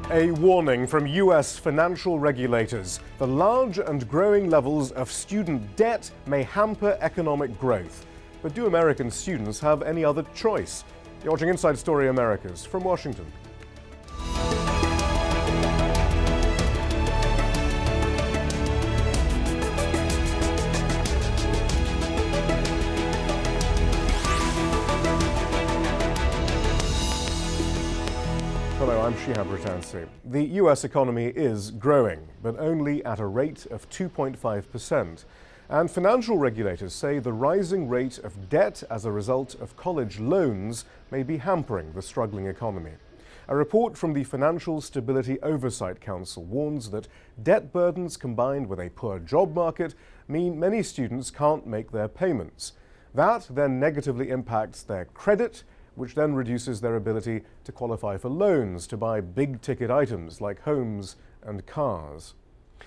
A warning from US financial regulators. The large and growing levels of student debt may hamper economic growth. But do American students have any other choice? You're watching Inside Story Americas from Washington. Hello, I'm Shihab Rattansi. The US economy is growing, but only at a rate of 2.5%. And financial regulators say the rising rate of debt as a result of college loans may be hampering the struggling economy. A report from the Financial Stability Oversight Council warns that debt burdens combined with a poor job market mean many students can't make their payments. That then negatively impacts their credit, which then reduces their ability to qualify for loans to buy big-ticket items like homes and cars.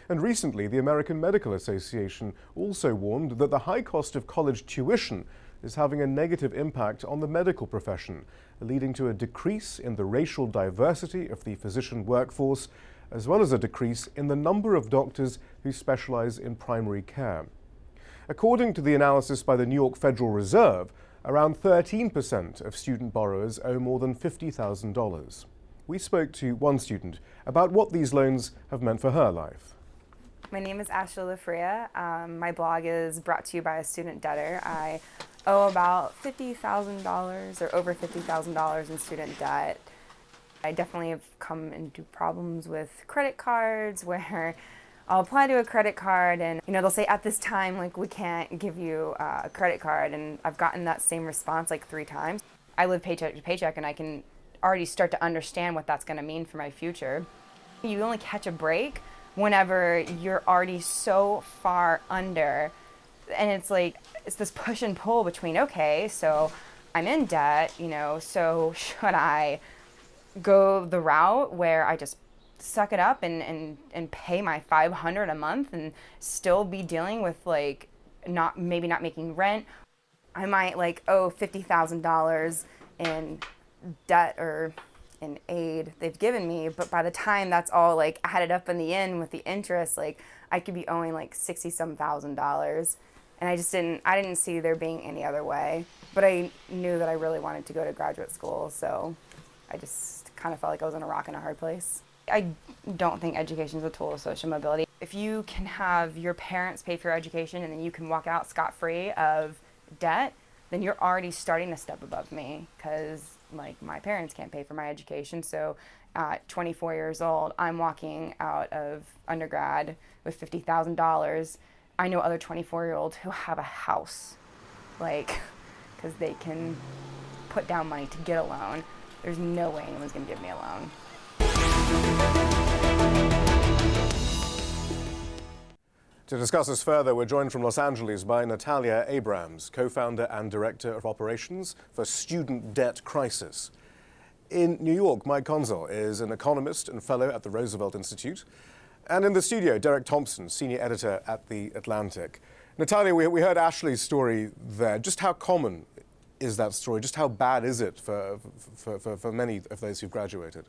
And recently, the American Medical Association also warned that the high cost of college tuition is having a negative impact on the medical profession, leading to a decrease in the racial diversity of the physician workforce, as well as a decrease in the number of doctors who specialize in primary care. According to the analysis by the New York Federal Reserve, around 13% of student borrowers owe more than $50,000. We spoke to one student about what these loans have meant for her life. My name is Ashley Lafria. My blog is brought to you by a student debtor. I owe about $50,000 or over $50,000 in student debt. I definitely have come into problems with credit cards where I'll apply to a credit card and they'll say at this time we can't give you a credit card, and I've gotten that same response 3 times. I live paycheck to paycheck and I can already start to understand what that's going to mean for my future. You only catch a break whenever you're already so far under, and it's this push and pull between, okay, so I'm in debt, so should I go the route where I just suck it up and pay my $500 a month and still be dealing with maybe not making rent? I might owe $50,000 in debt or in aid they've given me, but by the time that's all added up in the end with the interest, I could be owing $60-some thousand, and I didn't see there being any other way. But I knew that I really wanted to go to graduate school, so I just kind of felt like I was in a rock and a hard place. I don't think education is a tool of social mobility. If you can have your parents pay for your education and then you can walk out scot-free of debt, then you're already starting a step above me, because my parents can't pay for my education. So at 24 years old, I'm walking out of undergrad with $50,000. I know other 24-year-olds who have a house, because they can put down money to get a loan. There's no way anyone's gonna give me a loan. To discuss this further, we're joined from Los Angeles by Natalia Abrams, co-founder and director of operations for Student Debt Crisis. In New York, Mike Konczal is an economist and fellow at the Roosevelt Insitute. And in the studio, Derek Thompson, senior editor at The Atlantic. Natalia, we heard Ashley's story there. Just how common is that story? Just how bad is it for many of those who've graduated?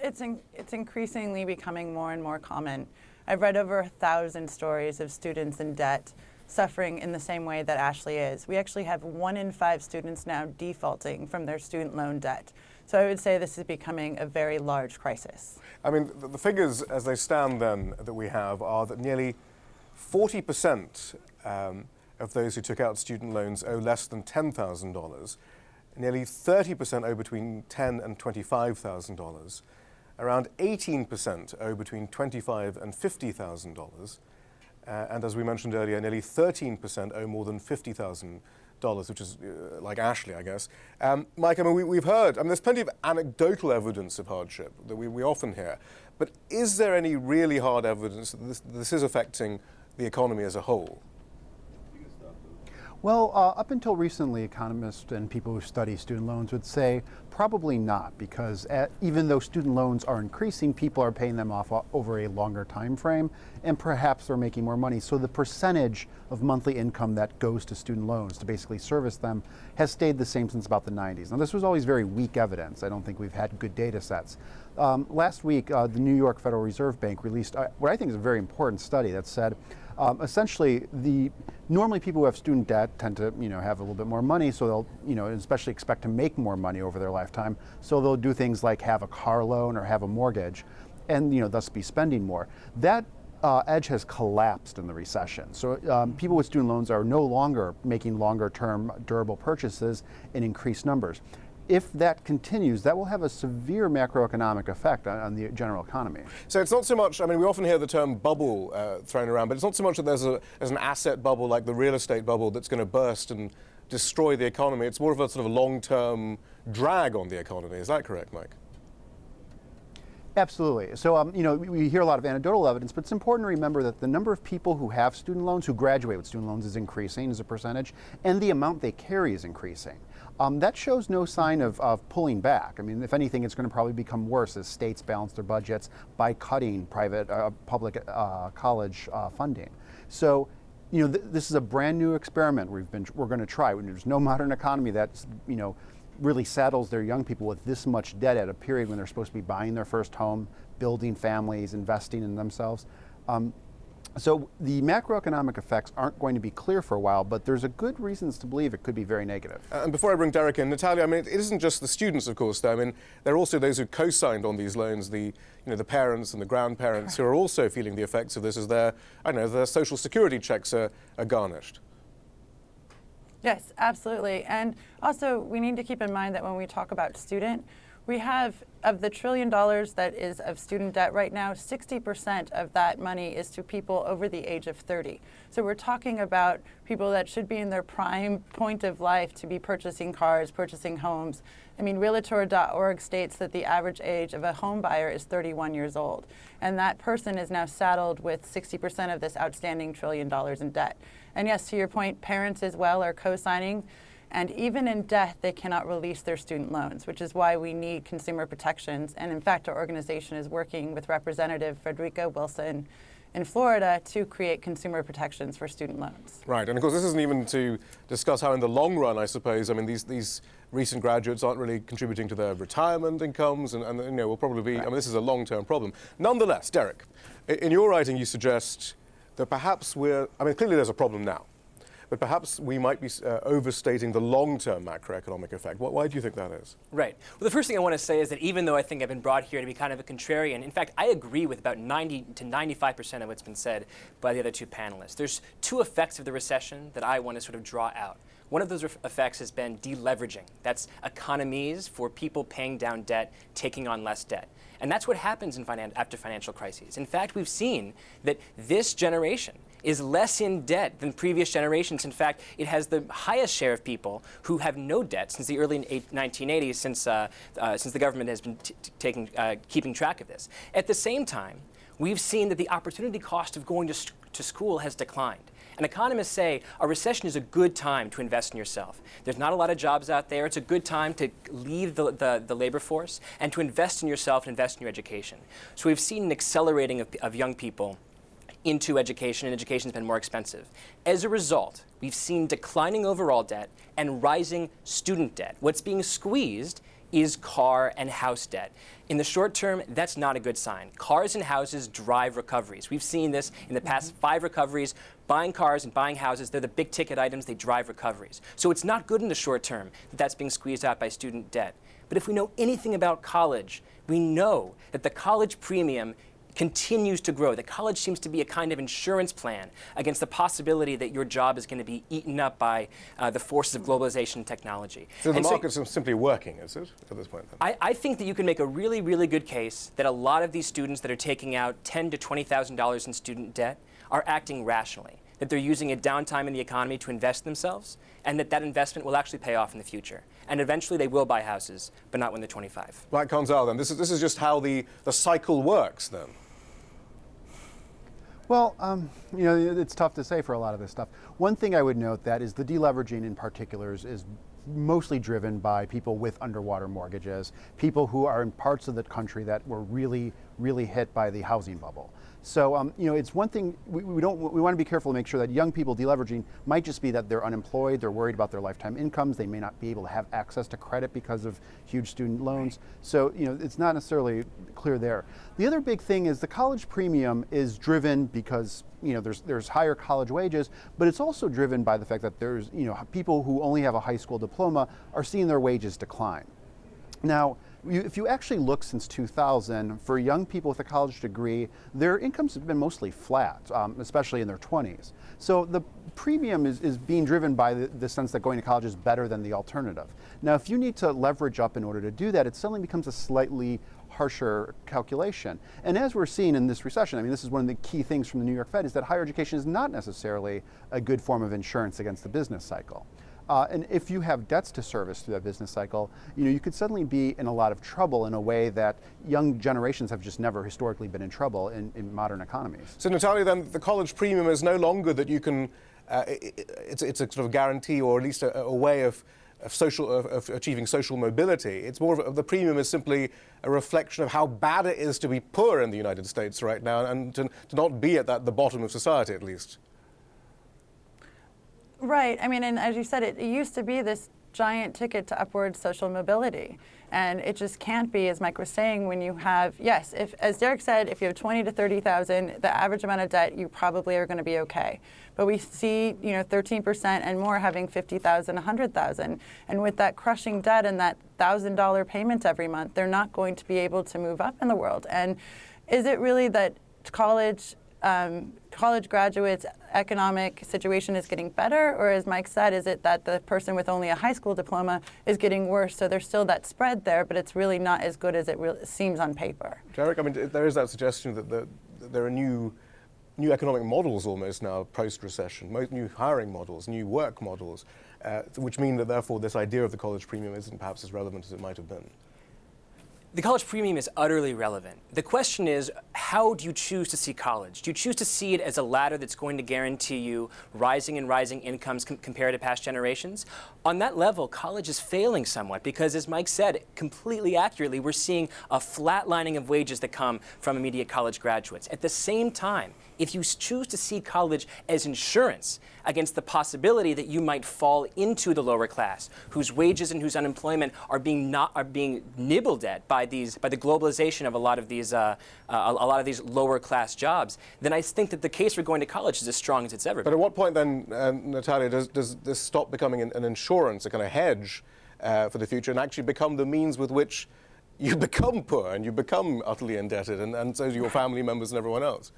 It's increasingly becoming more and more common. I've read over 1,000 stories of students in debt suffering in the same way that Ashley is. We actually have 1 in 5 students now defaulting from their student loan debt. So I would say this is becoming a very large crisis. I mean, the figures as they stand then that we have are that nearly 40% of those who took out student loans owe less than $10,000. Nearly 30% owe between $10,000 and $25,000. Around 18% owe between $25,000 and $50,000. And as we mentioned earlier, nearly 13% owe more than $50,000, which is like Ashley, I guess. Mike, we've heard, there's plenty of anecdotal evidence of hardship that we often hear. But is there any really hard evidence that this is affecting the economy as a whole? Well, up until recently, economists and people who study student loans would say Probably not, because even though student loans are increasing, people are paying them off over a longer time frame, and perhaps they're making more money. So the percentage of monthly income that goes to student loans to basically service them has stayed the same since about the 90s. Now, this was always very weak evidence. I don't think we've had good data sets. Last week, the New York Federal Reserve Bank released what I think is a very important study that said essentially normally people who have student debt tend to have a little bit more money, so they'll especially expect to make more money over their lifetime, so they'll do things like have a car loan or have a mortgage and thus be spending more. That edge has collapsed in the recession. So people with student loans are no longer making longer term durable purchases in increased numbers. If that continues, that will have a severe macroeconomic effect on the general economy. So it's not so much, I mean, we often hear the term bubble thrown around, but it's not so much that there's an asset bubble like the real estate bubble that's going to burst and destroy the economy. It's more of a sort of long-term drag on the economy. Is that correct, Mike? Absolutely. So, we hear a lot of anecdotal evidence, but it's important to remember that the number of people who have student loans, who graduate with student loans, is increasing as a percentage, and the amount they carry is increasing. That shows no sign of pulling back. I mean, if anything, it's going to probably become worse as states balance their budgets by cutting public college funding. So, this is a brand new experiment we're going to try. There's no modern economy that's, really saddles their young people with this much debt at a period when they're supposed to be buying their first home, building families, investing in themselves. So the macroeconomic effects aren't going to be clear for a while, but there's a good reasons to believe it could be very negative. And before I bring Derek in, Natalia, I mean, it isn't just the students, of course, though. I mean, there are also those who co-signed on these loans, the parents and the grandparents who are also feeling the effects of this as their social security checks are garnished. Yes, absolutely. And also, we need to keep in mind that when we talk about student, we have, of the $1 trillion that is of student debt right now, 60% of that money is to people over the age of 30. So we're talking about people that should be in their prime point of life to be purchasing cars, purchasing homes. I mean, Realtor.org states that the average age of a home buyer is 31 years old. And that person is now saddled with 60% of this outstanding $1 trillion in debt. And yes, to your point, parents as well are co-signing. And even in death, they cannot release their student loans, which is why we need consumer protections. And in fact, our organization is working with Representative Frederica Wilson in Florida to create consumer protections for student loans. Right, and of course, this isn't even to discuss how in the long run, I suppose, I mean, these recent graduates aren't really contributing to their retirement incomes, and will probably be, right. I mean, this is a long-term problem. Nonetheless, Derek, in your writing, you suggest that perhaps clearly there's a problem now, but perhaps we might be overstating the long-term macroeconomic effect. Why do you think that is? Right. Well, the first thing I want to say is that even though I think I've been brought here to be kind of a contrarian, in fact, I agree with about 90 to 95% of what's been said by the other two panelists. There's two effects of the recession that I want to sort of draw out. One of those effects has been deleveraging. That's economies for people paying down debt, taking on less debt. And that's what happens after financial crises. In fact, we've seen that this generation is less in debt than previous generations. In fact, it has the highest share of people who have no debt since the early 1980s, since the government has been keeping track of this. At the same time, we've seen that the opportunity cost of going to school has declined. And economists say a recession is a good time to invest in yourself. There's not a lot of jobs out there. It's a good time to leave the labor force and to invest in yourself and invest in your education. So we've seen an accelerating of young people into education, and education has been more expensive. As a result, we've seen declining overall debt and rising student debt. What's being squeezed is car and house debt. In the short term, that's not a good sign. Cars and houses drive recoveries. We've seen this in the past 5 recoveries. Buying cars and buying houses, they're the big ticket items, they drive recoveries. So it's not good in the short term that that's being squeezed out by student debt. But if we know anything about college, we know that the college premium continues to grow. That college seems to be a kind of insurance plan against the possibility that your job is going to be eaten up by the forces of globalization and technology. So the market's simply working, is it, at this point? Then? I think that you can make a really, really good case that a lot of these students that are taking out $10,000 to $20,000 in student debt are acting rationally, that they're using a downtime in the economy to invest themselves, and that investment will actually pay off in the future. And eventually they will buy houses, but not when they're 25. Like Konczal, then, this is just how the cycle works, then? Well, it's tough to say for a lot of this stuff. One thing I would note that is the deleveraging in particular is mostly driven by people with underwater mortgages, people who are in parts of the country that were really hit by the housing bubble. So it's one thing we want to be careful to make sure that young people deleveraging might just be that they're unemployed, they're worried about their lifetime incomes, they may not be able to have access to credit because of huge student loans. So it's not necessarily clear there. The other big thing is the college premium is driven because there's higher college wages, but it's also driven by the fact that there's people who only have a high school diploma are seeing their wages decline. Now, if you actually look since 2000, for young people with a college degree, their incomes have been mostly flat, especially in their 20s. So the premium is being driven by the sense that going to college is better than the alternative. Now, if you need to leverage up in order to do that, it suddenly becomes a slightly harsher calculation. And as we're seeing in this recession, I mean, this is one of the key things from the New York Fed, is that higher education is not necessarily a good form of insurance against the business cycle. And if you have debts to service through that business cycle, you could suddenly be in a lot of trouble in a way that young generations have just never historically been in trouble in modern economies. So Natalia, then the college premium is no longer that you can, it's a sort of guarantee, or at least a way of achieving social mobility. It's more of the premium is simply a reflection of how bad it is to be poor in the United States right now, and to not be at the bottom of society at least. Right. I mean, and as you said, it used to be this giant ticket to upward social mobility. And it just can't be, as Mike was saying, when you have, yes, as Derek said, if you have 20 to 30,000, the average amount of debt, you probably are going to be okay. But we see, 13% and more having 50,000, 100,000. And with that crushing debt and that $1,000 payment every month, they're not going to be able to move up in the world. And is it really that college graduates' economic situation is getting better, or as Mike said, is it that the person with only a high school diploma is getting worse? So there's still that spread there, but it's really not as good as it seems on paper. Derek, I mean, there is that suggestion that there are new economic models almost now post-recession, new hiring models, new work models, which mean that therefore this idea of the college premium isn't perhaps as relevant as it might have been. The college premium is utterly relevant. The question is, how do you choose to see college? Do you choose to see it as a ladder that's going to guarantee you rising and rising incomes compared to past generations? On that level, college is failing somewhat because, as Mike said completely accurately, we're seeing a flatlining of wages that come from immediate college graduates. At the same time, if you choose to see college as insurance against the possibility that you might fall into the lower class, whose wages and whose unemployment are being nibbled at by the globalization of a lot of these lower class jobs, then I think that the case for going to college is as strong as it's ever been. But at what point then, Natalia, does this stop becoming an insurance, a kind of hedge for the future, and actually become the means with which you become poor and you become utterly indebted, and so do your family members and everyone else?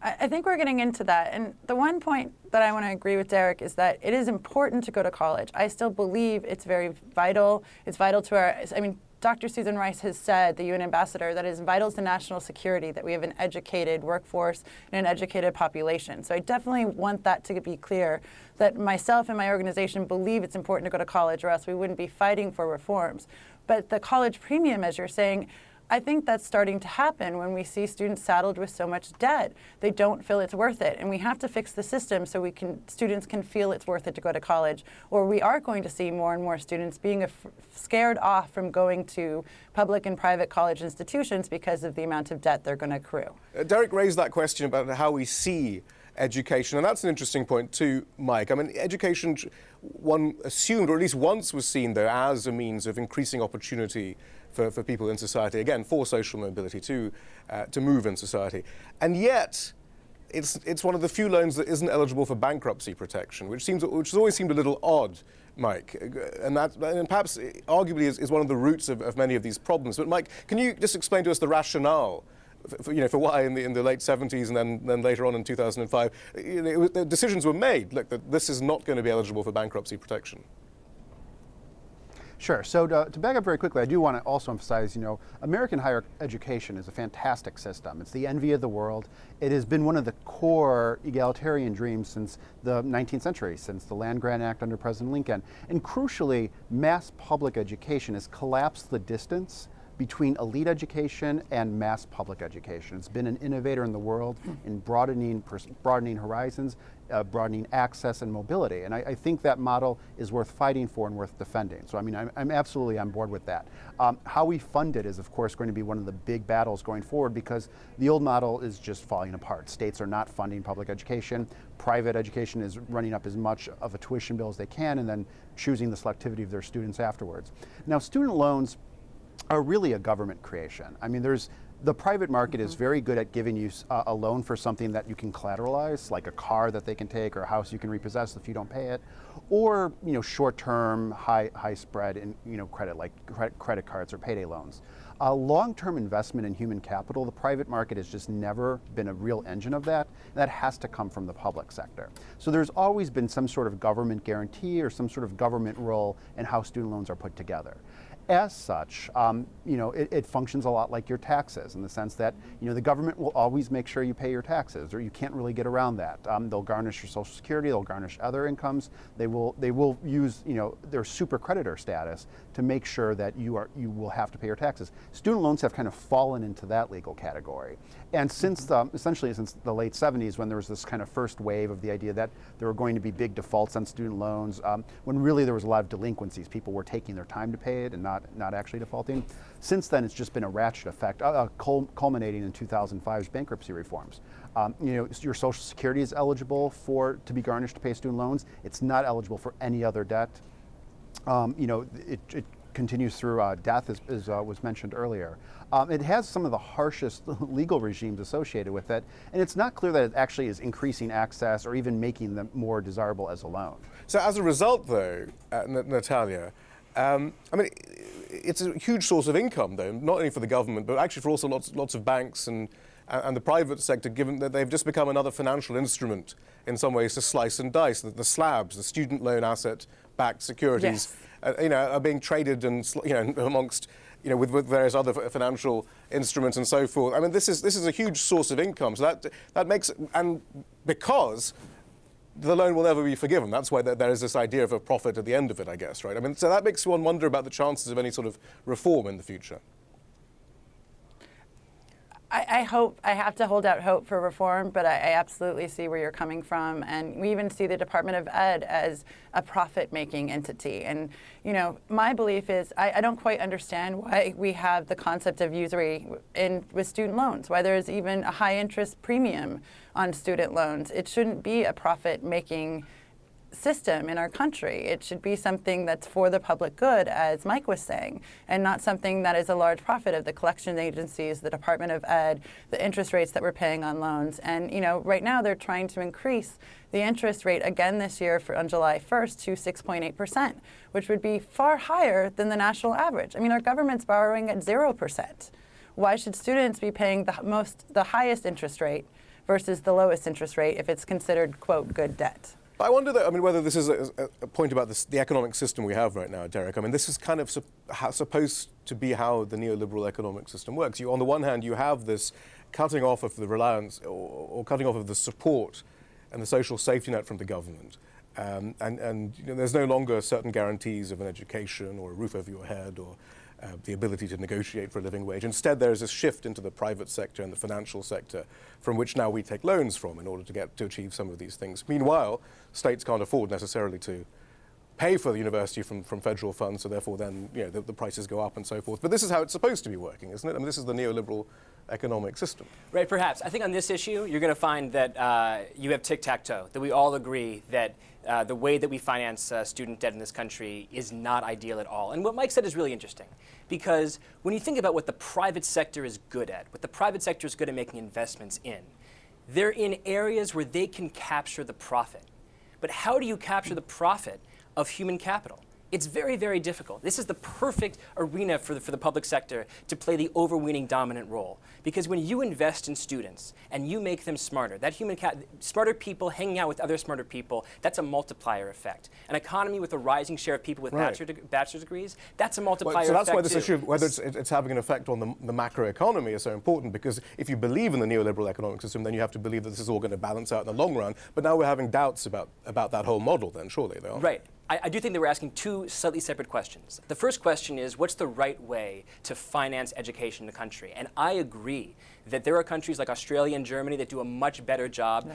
I think we're getting into that. And the one point that I want to agree with Derek is that it is important to go to college. I still believe it's very vital. It's vital to Dr. Susan Rice has said, the UN ambassador, that it is vital to national security that we have an educated workforce and an educated population. So I definitely want that to be clear, that myself and my organization believe it's important to go to college, or else we wouldn't be fighting for reforms. But the college premium, as you're saying, I think that's starting to happen when we see students saddled with so much debt. They don't feel it's worth it. And we have to fix the system so students can feel it's worth it to go to college, or we are going to see more and more students being scared off from going to public and private college institutions because of the amount of debt they're going to accrue. Derek raised that question about how we see education, and that's an interesting point too, Mike. I mean, education, one assumed, or at least once was seen though, as a means of increasing opportunity for people in society, again, for social mobility, to move in society. And yet, it's one of the few loans that isn't eligible for bankruptcy protection, which has always seemed a little odd, Mike. And perhaps arguably is one of the roots of many of these problems. But Mike, can you just explain to us the rationale for why in the late 70s and then later on in 2005, the decisions were made, look, that this is not going to be eligible for bankruptcy protection? Sure. So to back up very quickly, I do want to also emphasize, American higher education is a fantastic system. It's the envy of the world. It has been one of the core egalitarian dreams since the 19th century, since the Land-Grant Act under President Lincoln. And crucially, mass public education has collapsed the distance between elite education and mass public education. It's been an innovator in the world in broadening horizons broadening access and mobility. And I think that model is worth fighting for and worth defending. So I mean, I'm absolutely on board with that. How we fund it is, of course, going to be one of the big battles going forward, because the old model is just falling apart. States are not funding public education. Private education is running up as much of a tuition bill as they can and then choosing the selectivity of their students afterwards. Now, student loans are really a government creation. I mean, the private market is very good at giving you a loan for something that you can collateralize, like a car that they can take or a house you can repossess if you don't pay it, or short-term, high spread in credit, like credit cards or payday loans. Long-term investment in human capital, the private market has just never been a real engine of that. That has to come from the public sector. So there's always been some sort of government guarantee or some sort of government role in how student loans are put together. As such, it functions a lot like your taxes, in the sense that the government will always make sure you pay your taxes, or you can't really get around that. They'll garnish your Social Security, they'll garnish other incomes. They will use their super creditor status to make sure that you will have to pay your taxes. Student loans have kind of fallen into that legal category, and essentially since the late 70s, when there was this kind of first wave of the idea that there were going to be big defaults on student loans, when really there was a lot of delinquencies, people were taking their time to pay it and not actually defaulting. Since then, it's just been a ratchet effect, culminating in 2005's bankruptcy reforms. Your Social Security is eligible to be garnished to pay student loans. It's not eligible for any other debt. It continues through death, as was mentioned earlier. It has some of the harshest legal regimes associated with it, and it's not clear that it actually is increasing access or even making them more desirable as a loan. So as a result, though, Natalia, I mean, it's a huge source of income, though, not only for the government, but actually for also lots of banks and the private sector, given that they've just become another financial instrument in some ways to slice and dice. The slabs, the student loan asset-backed securities, yes, are being traded and amongst with various other financial instruments and so forth. I mean, this is a huge source of income. So that makes, and because the loan will never be forgiven. That's why there is this idea of a profit at the end of it, I guess, right? I mean, so that makes one wonder about the chances of any sort of reform in the future. I have to hold out hope for reform, but I absolutely see where you're coming from. And we even see the Department of Ed as a profit-making entity. And, my belief is I don't quite understand why we have the concept of usury with student loans, why there's even a high interest premium on student loans. It shouldn't be a profit-making system in our country. It should be something that's for the public good, as Mike was saying, and not something that is a large profit of the collection agencies, the Department of Ed, the interest rates that we're paying on loans. And right now they're trying to increase the interest rate again this year on July 1st to 6.8%, which would be far higher than the national average. I mean, our government's borrowing at 0%. Why should students be paying the highest interest rate versus the lowest interest rate if it's considered, quote, good debt? I wonder, though, whether this is a point about the economic system we have right now, Derek. I mean, this is kind of supposed to be how the neoliberal economic system works. On the one hand, you have this cutting off of the reliance or cutting off of the support and the social safety net from the government. And there's no longer certain guarantees of an education or a roof over your head or the ability to negotiate for a living wage. Instead, there is a shift into the private sector and the financial sector from which now we take loans from in order to achieve some of these things. Meanwhile, states can't afford necessarily to pay for the university from federal funds, so therefore then the prices go up and so forth. But this is how it's supposed to be working, isn't it? I mean, this is the neoliberal economic system. Right, perhaps. I think on this issue, you're going to find that you have tic-tac-toe, that we all agree that the way that we finance student debt in this country is not ideal at all. And what Mike said is really interesting, because when you think about what the private sector is good at, what the private sector is good at making investments in, they're in areas where they can capture the profit. But how do you capture the profit of human capital? It's very, very difficult. This is the perfect arena for the public sector to play the overweening dominant role. Because when you invest in students and you make them smarter, that smarter people hanging out with other smarter people, that's a multiplier effect. An economy with a rising share of people with bachelor's degrees, that's a multiplier effect. So that's why this too. issue of whether it's having an effect on the macroeconomy is so important, because if you believe in the neoliberal economic system, then you have to believe that this is all going to balance out in the long run. But now we're having doubts about that whole model then, surely they are. Right. I do think that we're asking two slightly separate questions. The first question is, what's the right way to finance education in the country? And I agree that there are countries like Australia and Germany that do a much better job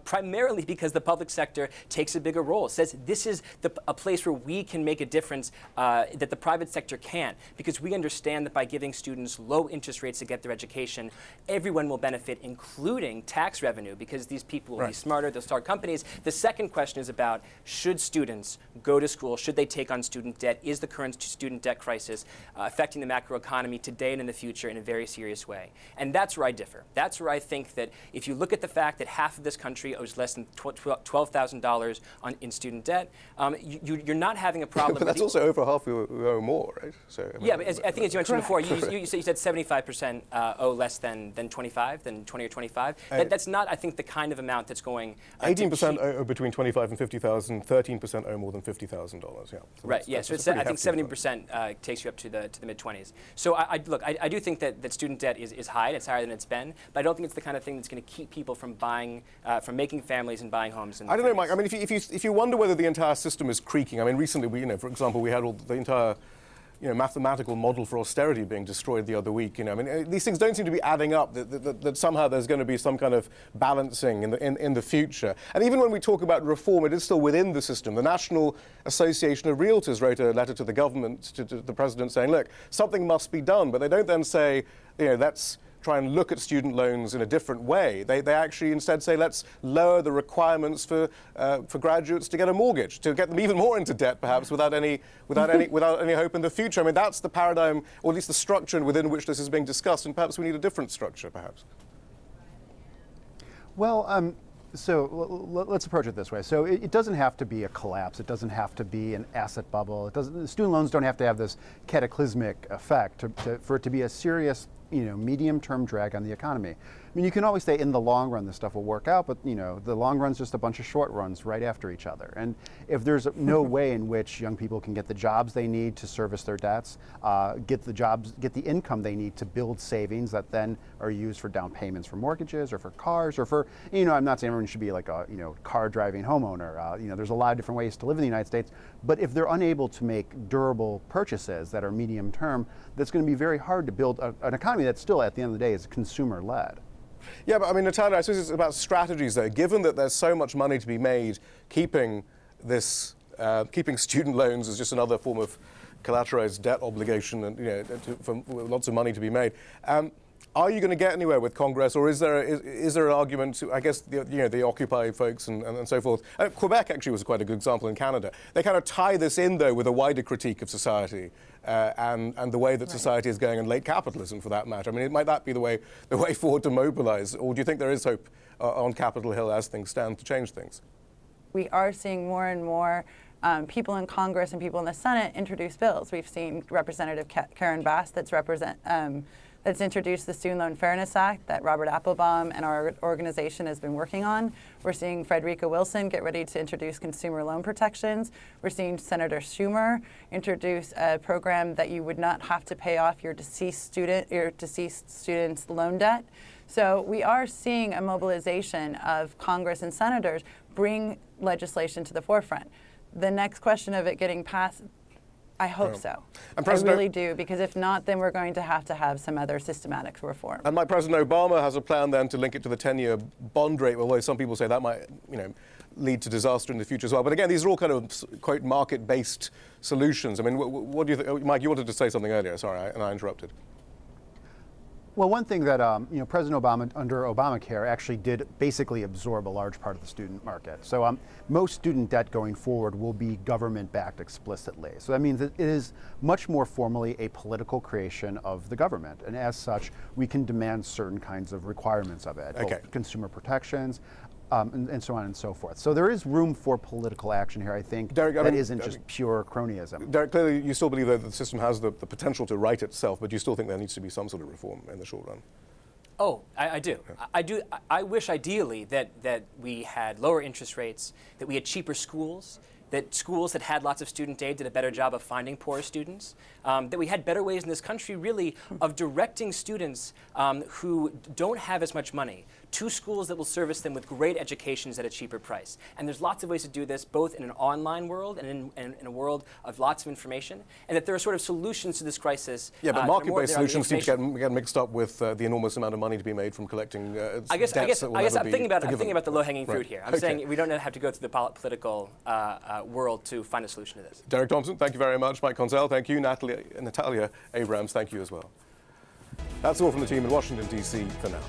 primarily because the public sector takes a bigger role. It says this is a place where we can make a difference that the private sector can't, because we understand that by giving students low interest rates to get their education, everyone will benefit, including tax revenue, because these people will be smarter, they'll start companies. The second question is about, should students go to school? Should they take on student debt? Is the current student debt crisis affecting the macroeconomy today and in the future in a very serious way? And that's where I differ. That's where I think that if you look at the fact that half of this country owes less than $12,000 in student debt, you're not having a problem. But that's also over half who owe more, right? So, yeah, but I think as you mentioned before, you said 75% owe less than 25, than 20 or 25. That's not, I think, the kind of amount that's going. 18% owe between 25 and 50,000. 13% owe more than $50,000. Yeah. So right. Yeah. So I think 70% takes you up to the mid-20s. So I do think that student debt is high. It's higher than it's been, but I don't think it's the kind of thing that's going to keep people from buying, from making families and buying homes. I don't know, Mike. I mean, if you wonder whether the entire system is creaking, I mean, recently, for example, we had the entire mathematical model for austerity being destroyed the other week. I mean, these things don't seem to be adding up. That somehow there's going to be some kind of balancing in the future. And even when we talk about reform, it is still within the system. The National Association of Realtors wrote a letter to the government, to the president, saying, "Look, something must be done." But they don't then say, let's try and look at student loans in a different way. They actually instead say, let's lower the requirements for graduates to get a mortgage, to get them even more into debt, perhaps, without any hope in the future. I mean, that's the paradigm, or at least the structure within which this is being discussed, and perhaps we need a different structure, perhaps. Well, so let's approach it this way. So it doesn't have to be a collapse. It doesn't have to be an asset bubble. Student loans don't have to have this cataclysmic effect for it to be a serious medium-term drag on the economy. I mean, you can always say in the long run this stuff will work out, but the long run's just a bunch of short runs right after each other. And if there's no way in which young people can get the jobs they need to service their debts, get the income they need to build savings that then are used for down payments for mortgages or for cars or for, I'm not saying everyone should be like a, car driving homeowner. There's a lot of different ways to live in the United States, but if they're unable to make durable purchases that are medium term, that's going to be very hard to build an economy that still, at the end of the day, is consumer led. Yeah, but I mean, Natalia, I suppose it's about strategies, though. Given that there's so much money to be made, keeping student loans as just another form of collateralized debt obligation, and for lots of money to be made. Are you going to get anywhere with Congress, or is there an argument to, I guess, the Occupy folks and so forth? Quebec actually was quite a good example in Canada. They kind of tie this in, though, with a wider critique of society and the way that society is going, and late capitalism, for that matter. I mean, might that be the way forward to mobilize, or do you think there is hope on Capitol Hill as things stand to change things? We are seeing more and more people in Congress and people in the Senate introduce bills. We've seen Representative Karen Bass that's introduced the Student Loan Fairness Act that Robert Applebaum and our organization has been working on. We're seeing Frederica Wilson get ready to introduce consumer loan protections. We're seeing Senator Schumer introduce a program that you would not have to pay off your deceased student's loan debt. So we are seeing a mobilization of Congress and senators bring legislation to the forefront. The next question of it getting passed, I hope so. I really do, because if not, then we're going to have some other systematic reform. And like President Obama has a plan then to link it to the 10-year bond rate, although some people say that might, lead to disaster in the future as well. But again, these are all kind of, quote, market-based solutions. I mean, what do you think? Mike, you wanted to say something earlier. Sorry, and I interrupted. Well, one thing that President Obama, under Obamacare, actually did basically absorb a large part of the student market. So most student debt going forward will be government-backed explicitly. So that means that it is much more formally a political creation of the government. And as such, we can demand certain kinds of requirements of it, both consumer protections, and so on and so forth. So there is room for political action here, I think, Derek, that isn't just pure cronyism. Derek, clearly you still believe that the system has the potential to right itself, but you still think there needs to be some sort of reform in the short run? Oh, I do. Yeah. I do. I wish ideally that we had lower interest rates, that we had cheaper schools, that schools that had lots of student aid did a better job of finding poor students, that we had better ways in this country, really, of directing students who don't have as much money to schools that will service them with great educations at a cheaper price. And there's lots of ways to do this, both in an online world and in a world of lots of information, and that there are sort of solutions to this crisis. Yeah, but market-based solutions seem to information. get mixed up with the enormous amount of money to be made from collecting I guess I'm thinking about the low-hanging fruit Right. here. I'm saying we don't have to go through the political world to find a solution to this. Derek Thompson, thank you very much. Mike Konczal, thank you. Natalia Abrams, thank you as well. That's all from the team in Washington, D.C. for now.